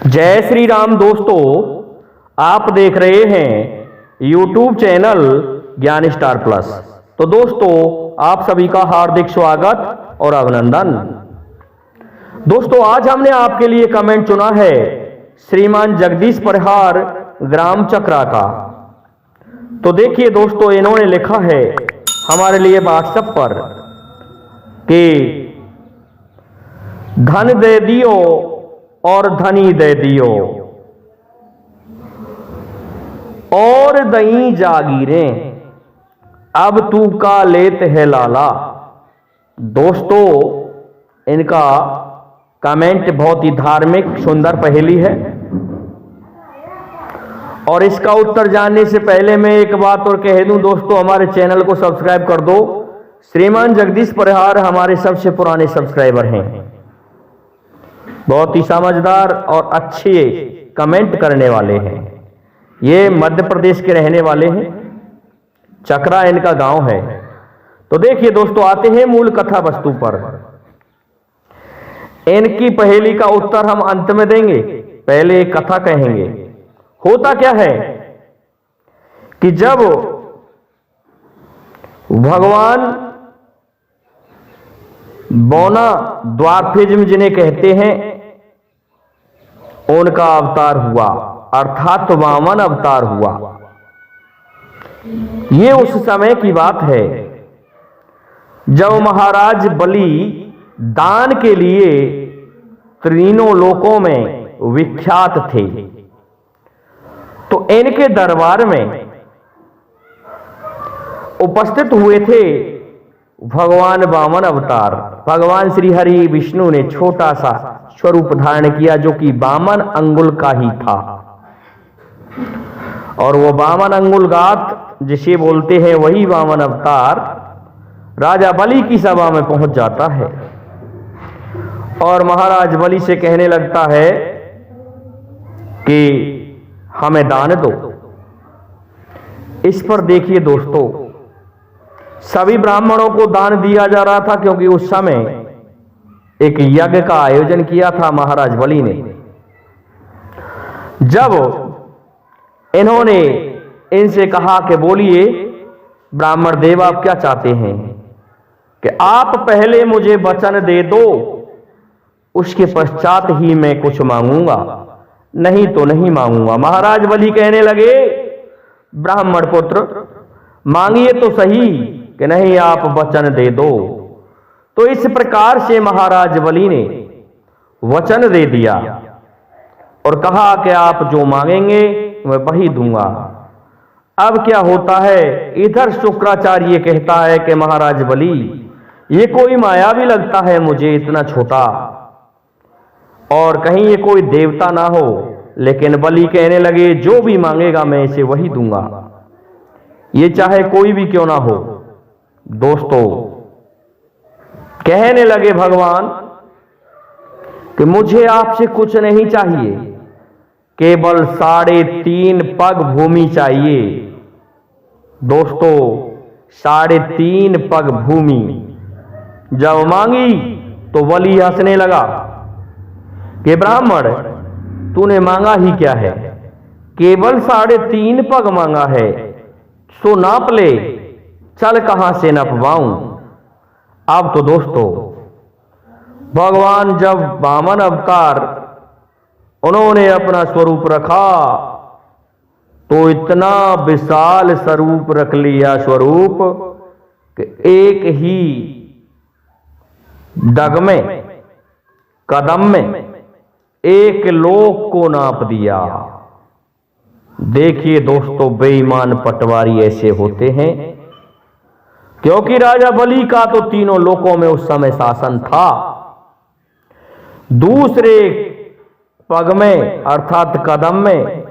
जय श्री राम दोस्तों, आप देख रहे हैं YouTube चैनल ज्ञान स्टार प्लस। तो दोस्तों, आप सभी का हार्दिक स्वागत और अभिनंदन। दोस्तों, आज हमने आपके लिए कमेंट चुना है श्रीमान जगदीश परिहार ग्राम चक्रा का। तो देखिए दोस्तों, इन्होंने लिखा है हमारे लिए व्हाट्सएप पर कि धन दे दियो और धनी दे दियो और दई जागीरें, अब तू का लेत है लाला। दोस्तों, इनका कमेंट बहुत ही धार्मिक सुंदर पहेली है और इसका उत्तर जानने से पहले मैं एक बात और कह दूं दोस्तों, हमारे चैनल को सब्सक्राइब कर दो। श्रीमान जगदीश परिहार हमारे सबसे पुराने सब्सक्राइबर हैं, बहुत ही समझदार और अच्छे कमेंट करने वाले हैं। ये मध्य प्रदेश के रहने वाले हैं, चक्रा इनका गांव है। तो देखिए दोस्तों, आते हैं मूल कथा वस्तु पर। इनकी पहेली का उत्तर हम अंत में देंगे, पहले एक कथा कहेंगे। होता क्या है कि जब भगवान बौना द्वारफिज्म जिन्हें कहते हैं, उनका अवतार हुआ, अर्थात वामन अवतार हुआ। ये उस समय की बात है जब महाराज बलि दान के लिए तीनों लोकों में विख्यात थे। तो इनके दरबार में उपस्थित हुए थे भगवान वामन अवतार। भगवान श्री हरि विष्णु ने छोटा सा स्वरूप धारण किया जो कि वामन अंगुल का ही था, और वो वामन अंगुलगात जिसे बोलते हैं वही वामन अवतार राजा बलि की सभा में पहुंच जाता है और महाराज बलि से कहने लगता है कि हमें दान दो। इस पर देखिए दोस्तों, सभी ब्राह्मणों को दान दिया जा रहा था क्योंकि उस समय एक यज्ञ का आयोजन किया था महाराज बलि ने। जब इन्होंने इनसे कहा कि बोलिए ब्राह्मण देव, आप क्या चाहते हैं कि आप पहले मुझे वचन दे दो, उसके पश्चात ही मैं कुछ मांगूंगा, नहीं तो नहीं मांगूंगा। महाराज बलि कहने लगे, ब्राह्मण पुत्र मांगिए तो सही कि नहीं आप वचन दे दो। तो इस प्रकार से महाराज बलि ने वचन दे दिया और कहा कि आप जो मांगेंगे मैं वही दूंगा। अब क्या होता है, इधर शुक्राचार्य कहता है कि महाराज बलि, ये कोई माया भी लगता है मुझे, इतना छोटा, और कहीं ये कोई देवता ना हो। लेकिन बलि कहने लगे, जो भी मांगेगा मैं इसे वही दूंगा, ये चाहे कोई भी क्यों ना हो। दोस्तों, कहने लगे भगवान कि मुझे आपसे कुछ नहीं चाहिए, केवल 3.5 पग भूमि चाहिए। दोस्तों, 3.5 पग भूमि जब मांगी तो बलि हंसने लगा कि ब्राह्मण तूने मांगा ही क्या है, केवल 3.5 पग मांगा है, सो नाप ले, चल कहां से नपवाऊं। अब तो दोस्तों, भगवान जब वामन अवतार उन्होंने अपना स्वरूप रखा तो इतना विशाल स्वरूप रख लिया, स्वरूप कि एक ही डग में, कदम में एक लोक को नाप दिया। देखिए दोस्तों, बेईमान पटवारी ऐसे होते हैं, क्योंकि राजा बलि का तो तीनों लोकों में उस समय शासन था। दूसरे पग में अर्थात कदम में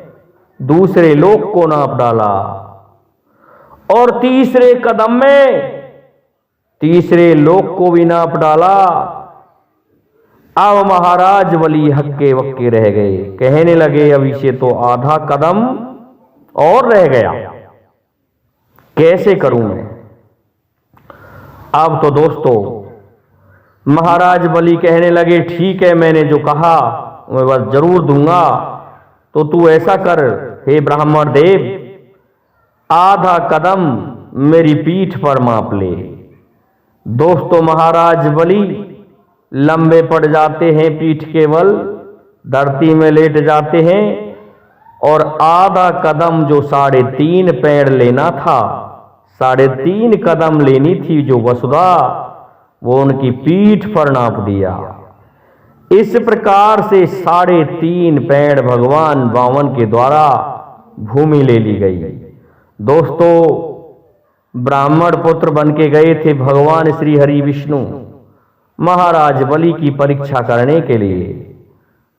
दूसरे लोक को नाप डाला और तीसरे कदम में तीसरे लोक को भी नाप डाला। अब महाराज बलि हक्के वक्के रह गए, कहने लगे अभी से तो आधा कदम और रह गया, कैसे करूं मैं। अब तो दोस्तों, महाराज बलि कहने लगे, ठीक है, मैंने जो कहा मैं बस जरूर दूंगा। तो तू ऐसा कर हे ब्राह्मण देव, आधा कदम मेरी पीठ पर माप ले। दोस्तों महाराज बलि लंबे पड़ जाते हैं, पीठ के बल धरती में लेट जाते हैं और आधा कदम जो 3.5 पैर लेना था, 3.5 कदम लेनी थी जो वसुधा, वो उनकी पीठ पर नाप दिया। इस प्रकार से 3.5 पैर भगवान वामन के द्वारा भूमि ले ली गई। दोस्तों ब्राह्मण पुत्र बन के गए थे भगवान श्री हरि विष्णु महाराज बलि की परीक्षा करने के लिए,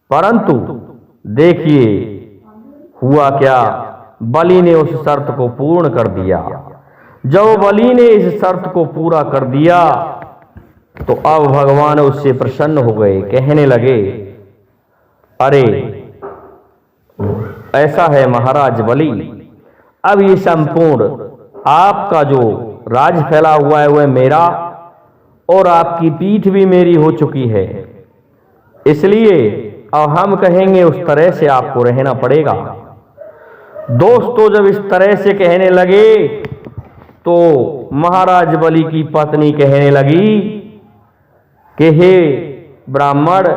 परंतु देखिए हुआ क्या, बलि ने उस शर्त को पूर्ण कर दिया। जब बलि ने इस शर्त को पूरा कर दिया तो अब भगवान उससे प्रसन्न हो गए, कहने लगे अरे ऐसा है महाराज बलि, अब ये संपूर्ण आपका जो राज फैला हुआ है वह मेरा और आपकी पीठ भी मेरी हो चुकी है, इसलिए अब हम कहेंगे उस तरह से आपको रहना पड़ेगा। दोस्तों जब इस तरह से कहने लगे तो महाराज बलि की पत्नी कहने लगी कि हे ब्राह्मण,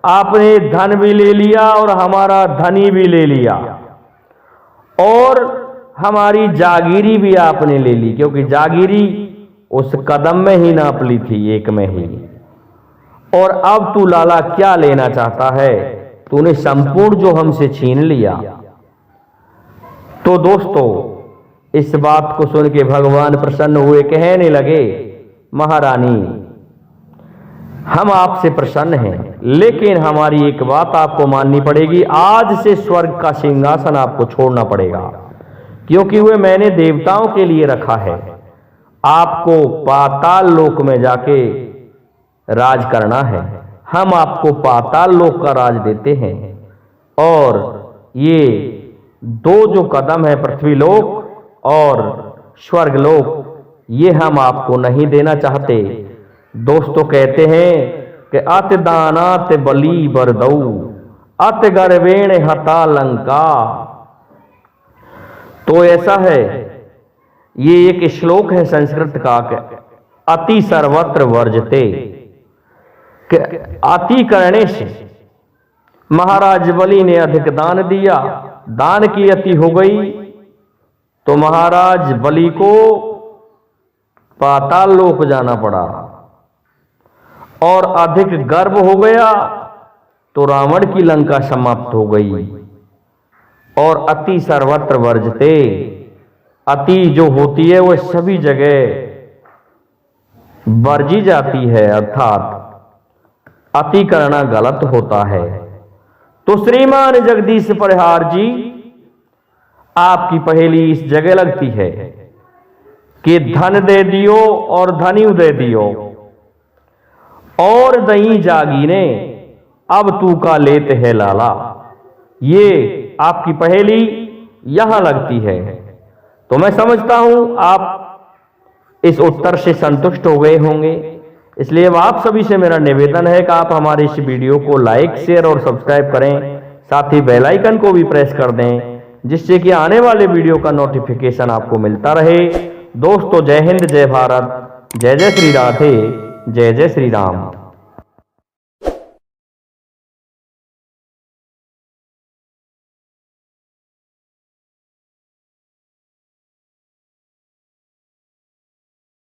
आपने धन भी ले लिया और हमारा धनी भी ले लिया और हमारी जागीरी भी आपने ले ली, क्योंकि जागीरी उस कदम में ही नाप ली थी, एक में ही। और अब तू लाला क्या लेना चाहता है, तूने संपूर्ण जो हमसे छीन लिया। तो दोस्तों इस बात को सुन के भगवान प्रसन्न हुए, कहने लगे महारानी हम आपसे प्रसन्न हैं, लेकिन हमारी एक बात आपको माननी पड़ेगी, आज से स्वर्ग का सिंहासन आपको छोड़ना पड़ेगा, क्योंकि वह मैंने देवताओं के लिए रखा है। आपको पाताल लोक में जाके राज करना है, हम आपको पाताल लोक का राज देते हैं और ये 2 जो कदम है पृथ्वी लोक और स्वर्ग लोक, ये हम आपको नहीं देना चाहते। दोस्तों कहते हैं कि अत दानात बलि बरदऊ अत गर्वेण हता लंका। तो ऐसा है, ये एक श्लोक है संस्कृत का, अति सर्वत्र वर्जते, कि अति करने से महाराज बलि ने अधिक दान दिया, दान की अति हो गई तो महाराज बलि को पाताल लोक जाना पड़ा और अधिक गर्व हो गया तो रावण की लंका समाप्त हो गई। और अति सर्वत्र वर्जते, अति जो होती है वह सभी जगह वर्जी जाती है, अर्थात अति करना गलत होता है। तो श्रीमान जगदीश परिहार जी, आपकी पहेली इस जगह लगती है कि धन दे दियो और धनी दे दियो और दई जागी ने अब तू का लेते है लाला। ये आपकी पहेली यहां लगती है। तो मैं समझता हूं आप इस उत्तर से संतुष्ट हो गए होंगे, इसलिए अब आप सभी से मेरा निवेदन है कि आप हमारे इस वीडियो को लाइक शेयर और सब्सक्राइब करें, साथ ही बेल आइकन को भी प्रेस कर दें जिससे कि आने वाले वीडियो का नोटिफिकेशन आपको मिलता रहे। दोस्तों जय हिंद, जय भारत, जय जय श्री राधे, जय जय श्री राम।